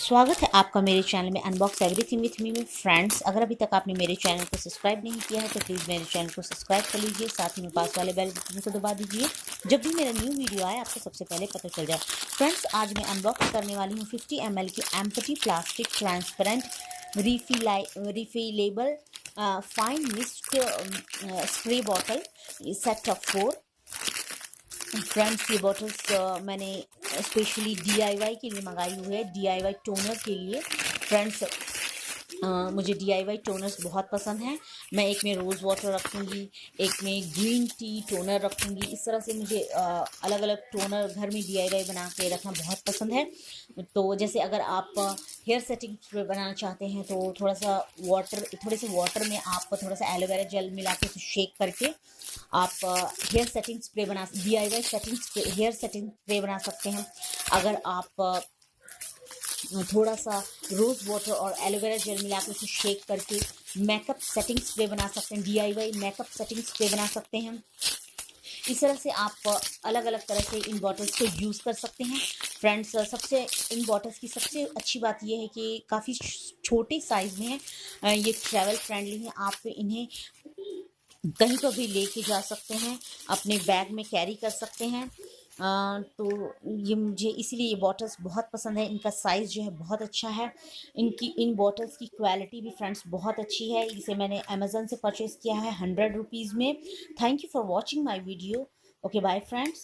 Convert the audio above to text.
स्वागत है आपका मेरे चैनल में अनबॉक्स एवरीथिंग विथ मी में। फ्रेंड्स, अगर अभी तक आपने मेरे चैनल को सब्सक्राइब नहीं किया है तो प्लीज़ मेरे चैनल को सब्सक्राइब कर लीजिए, साथ ही में पास वाले बेल बटन को दबा दीजिए। जब भी मेरा न्यू वीडियो आए आपको सबसे पहले पता चल जाए। फ्रेंड्स, आज मैं अनबॉक्स करने वाली हूँ 50 ml की empty plastic transparent refillable fine mist spray bottle set of 4। Friends, ये बॉटल्स मैंने स्पेशली DIY के लिए मंगाई हुई है, DIY टोनर के लिए। फ्रेंड्स, मुझे DIY टोनर्स बहुत पसंद हैं। मैं एक में रोज़ वाटर रखूँगी, एक में ग्रीन टी टोनर रखूँगी। इस तरह से मुझे अलग अलग टोनर घर में DIY बना के रखना बहुत पसंद है। तो जैसे अगर आप हेयर सेटिंग स्प्रे बनाना चाहते हैं तो थोड़े से वाटर में आप थोड़ा सा एलोवेरा जेल मिला के शेक करके आप hair setting spray DIY hair setting spray बना सकते हैं। अगर आप थोड़ा सा रोज़ वाटर और एलोवेरा जेल मिला के उसे शेक करके मेकअप सेटिंग स्प्रे बना सकते हैं, DIY मेकअप सेटिंग स्प्रे बना सकते हैं। इस तरह से आप अलग अलग तरह से इन बॉटल्स को यूज़ कर सकते हैं। फ्रेंड्स, इन बॉटल्स की सबसे अच्छी बात यह है कि काफ़ी छोटे साइज़ में है। ये ट्रैवल फ्रेंडली हैं, आप इन्हें कहीं पर भी लेके जा सकते हैं, अपने बैग में कैरी कर सकते हैं। तो ये मुझे इसीलिए ये बॉटल्स बहुत पसंद है। इनका साइज़ जो है बहुत अच्छा है। इन बॉटल्स की क्वालिटी भी फ्रेंड्स बहुत अच्छी है। इसे मैंने अमेज़न से परचेज़ किया है 100 रुपीज़ में। Thank you for watching my video. Okay, bye friends.